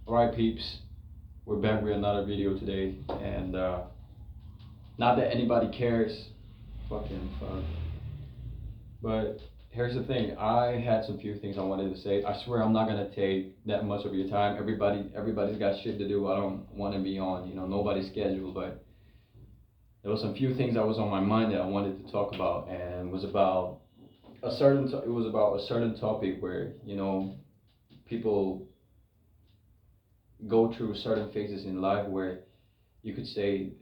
Alright peeps, we're back with another video today, and not that anybody cares, fucking fuck, but here's the thing, I had some few things I wanted to say. I swear I'm not gonna take that much of your time. Everybody's got shit to do. I don't want to be on, nobody's schedule, but there was some few things that was on my mind that I wanted to talk about, and it was about a certain topic where, people go through certain phases in life where you could say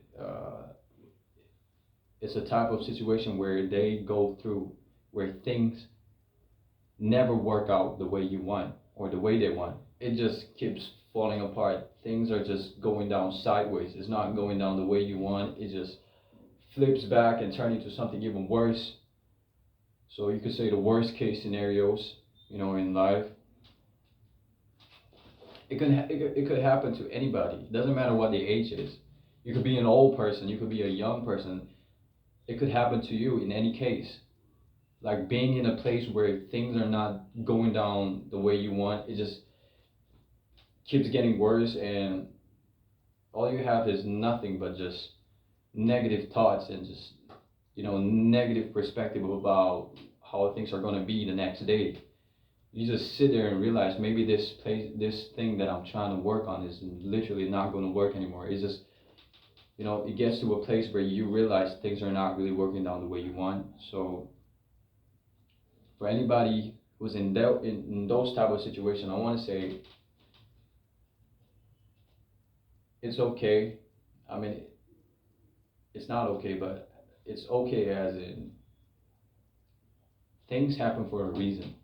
it's a type of situation where they go through where things never work out the way you want or the way they want. It just keeps falling apart. Things are just going down sideways. It's not going down the way you want. It just flips back and turns into something even worse. So you could say the worst case scenarios, in life. It could happen to anybody. It doesn't matter what the age is. You could be an old person. You could be a young person. It could happen to you in any case. Like being in a place where things are not going down the way you want. It just keeps getting worse, and all you have is nothing but just negative thoughts and just negative perspective about how things are going to be the next day. You just sit there and realize maybe this thing that I'm trying to work on is literally not going to work anymore. It's just, it gets to a place where you realize things are not really working down the way you want. So for anybody who's in those type of situations, I want to say it's okay. I mean, it's not okay, but it's okay as in things happen for a reason.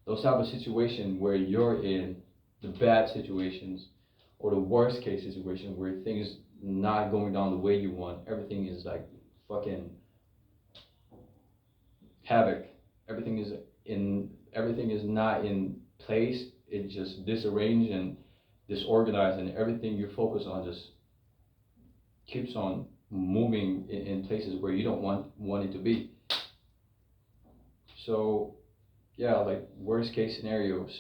Those type of situations where you're in the bad situations or the worst case situation where things not going down the way you want, everything is like fucking havoc. Everything is not in place. It's just disarranged and disorganized, and everything you focus on just keeps on moving in places where you don't want it to be. So yeah, like worst case scenarios.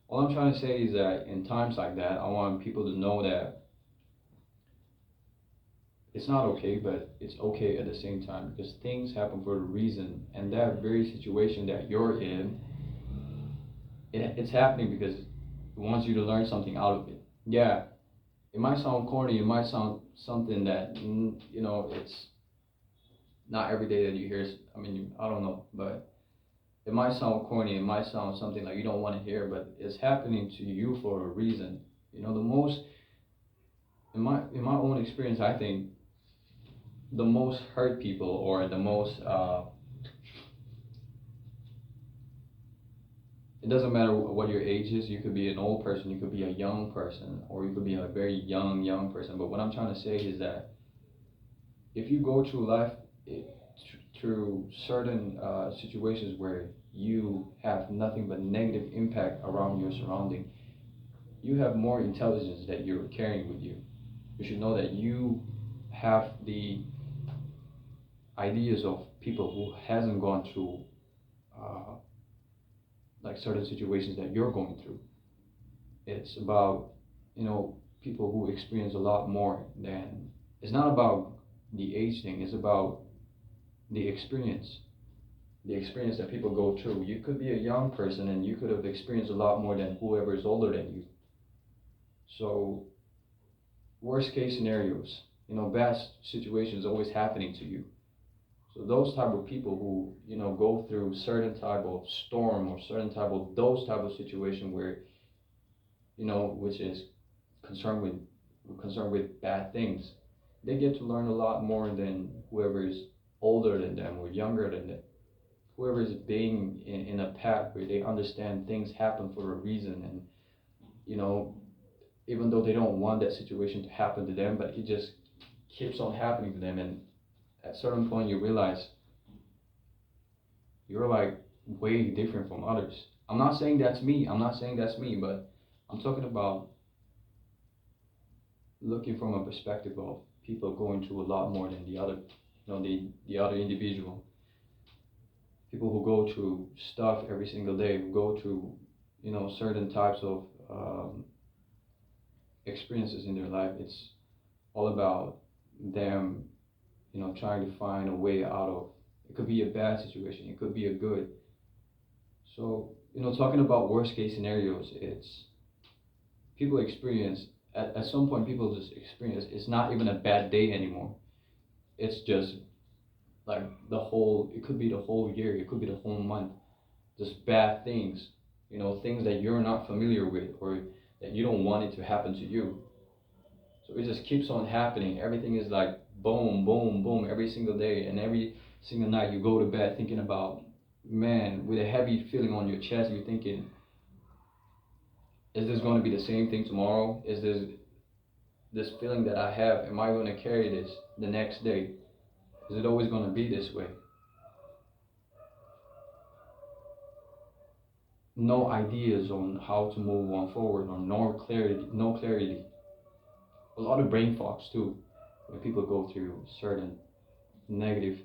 All I'm trying to say is that in times like that, I want people to know that it's not okay, but it's okay at the same time, because things happen for a reason, and that very situation that you're in, it's happening because it wants you to learn something out of it. Yeah, it might sound corny, it might sound something that it's not every day that you hear. I mean, I don't know, but it might sound corny, it might sound something like you don't want to hear, but it's happening to you for a reason. The most, in my own experience, I think the most hurt people, or the most it doesn't matter what your age is. You could be an old person, you could be a young person, or you could be a very young person. But what I'm trying to say is that if you go through life through certain situations where you have nothing but negative impact around your surrounding, you have more intelligence that you're carrying with you. You should know that you have the ideas of people who hasn't gone through like certain situations that you're going through. It's about people who experience a lot more than. It's not about the age thing. It's about the experience. The experience that people go through. You could be a young person and you could have experienced a lot more than whoever is older than you. So worst case scenarios, bad situations always happening to you. So those type of people who go through certain type of storm or certain type of those type of situation where which is concerned with bad things, they get to learn a lot more than whoever is older than them or younger than them. Whoever is being in a path where they understand things happen for a reason, and even though they don't want that situation to happen to them, but it just keeps on happening to them, and at a certain point you realize you're like way different from others. I'm not saying that's me. But I'm talking about looking from a perspective of people going through a lot more than the other, the other individual. People who go through stuff every single day, who go through certain types of experiences in their life. It's all about them, trying to find a way out of. It could be a bad situation. It could be a good. So, talking about worst case scenarios, it's people experience at some point people just experience it's not even a bad day anymore. It's just like it could be the whole year, it could be the whole month, just bad things, things that you're not familiar with or that you don't want it to happen to you. So it just keeps on happening. Everything is like boom, boom, boom every single day, and every single night you go to bed thinking about, man, with a heavy feeling on your chest. You're thinking, is this going to be the same thing tomorrow? Is this feeling that I have? Am I going to carry this the next day? Is it always going to be this way? No ideas on how to move on forward, or no clarity, no clarity. A lot of brain fogs too, when people go through certain negative,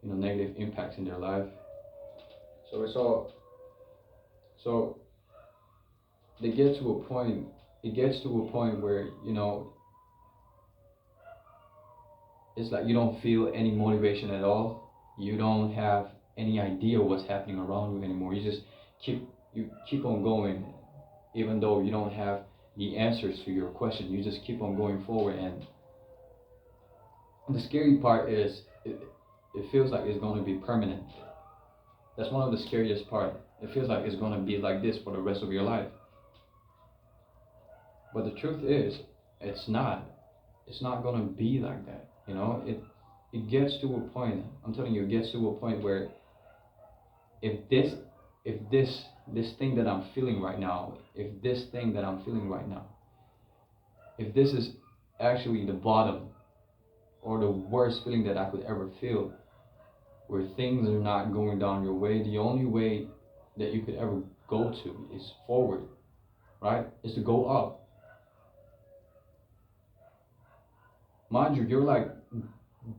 negative impacts in their life. So it's all so they get to a point. It gets to a point where it's like you don't feel any motivation at all. You don't have any idea what's happening around you anymore. You keep on going, even though you don't have the answers to your question. You just keep on going forward, and the scary part is it feels like it's going to be permanent. That's one of the scariest part. It feels like it's going to be like this for the rest of your life. But the truth is, it's not. It's not going to be like that. It gets to a point. I'm telling you, it gets to a point where if this if this thing that I'm feeling right now, if this is actually the bottom or the worst feeling that I could ever feel, where things are not going down your way, the only way that you could ever go to is forward, right? Is to go up. Mind you, you're like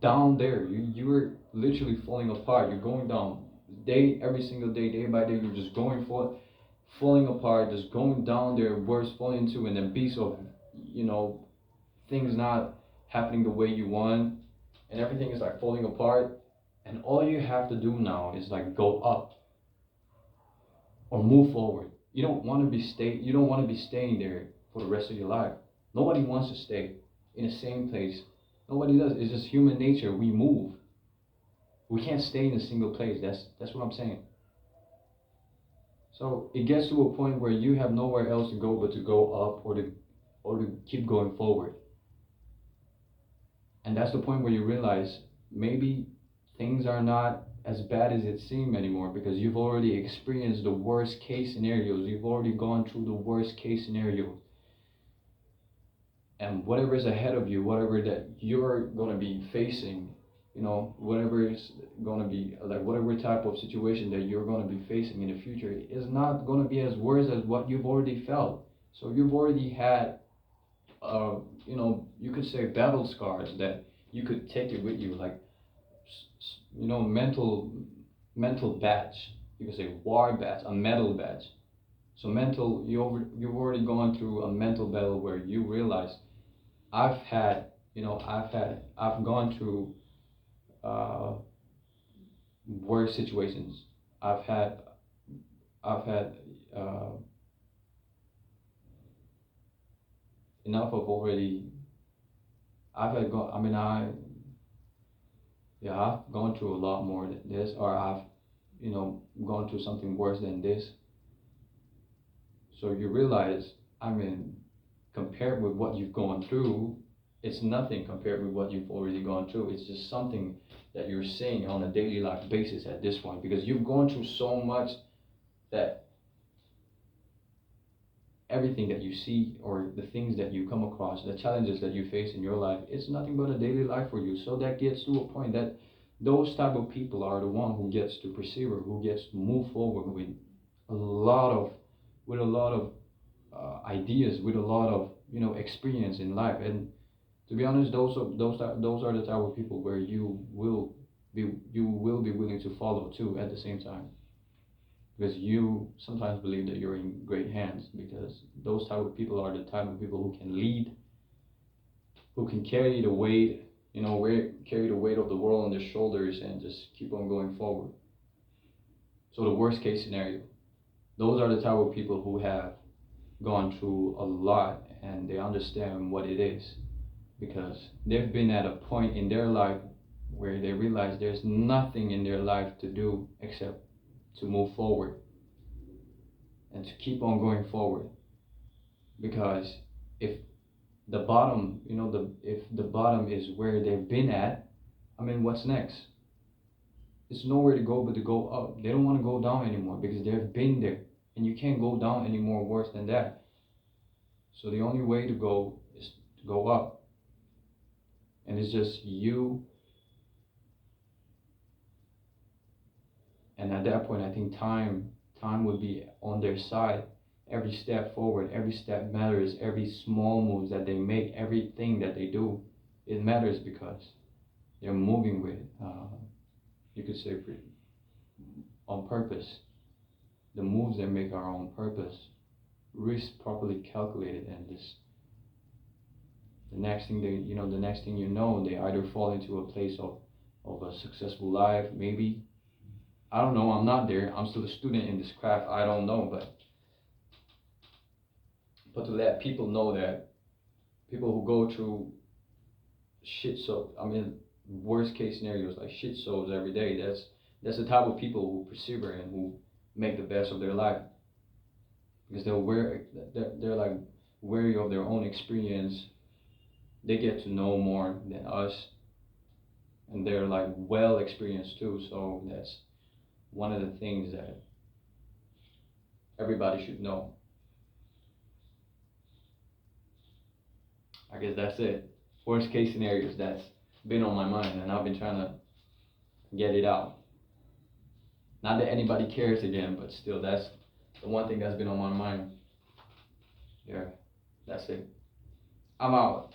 down there. You're literally falling apart. You're going down every single day, day by day. You're just falling apart, just going down there, worse falling into an abyss of you know things not happening the way you want, and everything is like falling apart. And all you have to do now is like go up or move forward. You don't want to be staying there for the rest of your life. Nobody wants to stay in the same place. Nobody does. It's just human nature. We move. We can't stay in a single place. That's what I'm saying. So it gets to a point where you have nowhere else to go but to go up or to keep going forward. And that's the point where you realize maybe things are not as bad as it seems anymore, because you've already experienced the worst case scenarios. You've already gone through the worst case scenario. And whatever is ahead of you, whatever that you're going to be facing, whatever is going to be like, whatever type of situation that you're going to be facing in the future is not going to be as worse as what you've already felt. So you've already had, you could say battle scars that you could take it with you, like, mental badge. You could say war badge, a metal badge. So you've already gone through a mental battle where you realize I've had, I've gone through uh, worse situations. I've had, I've had enough of already. I've had gone. I mean, I've gone through a lot more than this, or I've, gone through something worse than this. So you realize, I mean, compared with what you've gone through, it's nothing compared with what you've already gone through. It's just something that you're seeing on a daily life basis at this point, because you've gone through so much that everything that you see or the things that you come across, the challenges that you face in your life, it's nothing but a daily life for you. So that gets to a point that those type of people are the one who gets to persevere, who gets to move forward a lot of with a lot of ideas, with a lot of experience in life. And to be honest, those are the type of people where you will be willing to follow too at the same time. because you sometimes believe that you're in great hands, because those type of people are the type of people who can lead, who can carry the weight, carry the weight of the world on their shoulders and just keep on going forward. So the worst case scenario, those are the type of people who have gone through a lot and they understand what it is, because they've been at a point in their life where they realize there's nothing in their life to do except to move forward and to keep on going forward. Because if the bottom, if the bottom is where they've been at, I mean, what's next? It's nowhere to go but to go up. They don't want to go down anymore because they've been there, and you can't go down any more worse than that. So the only way to go is to go up, and it's just you. And at that point, I think time would be on their side. Every step forward, every step matters. Every small moves that they make, everything that they do, it matters because they're moving with, you could say, on purpose. The moves they make are on purpose, risk properly calculated, and this. The next thing you know, they either fall into a place of a successful life, maybe. I don't know. I'm not there. I'm still a student in this craft. I don't know, but to let people know that people who go through worst case scenarios like shit shows every day, that's the type of people who persevere and who make the best of their life, because they're like wary of their own experience. They get to know more than us, and they're like well experienced too. So that's one of the things that everybody should know. I guess that's it. Worst case scenarios, that's been on my mind, and I've been trying to get it out. Not that anybody cares again, but still, that's the one thing that's been on my mind. Yeah, that's it. I'm out.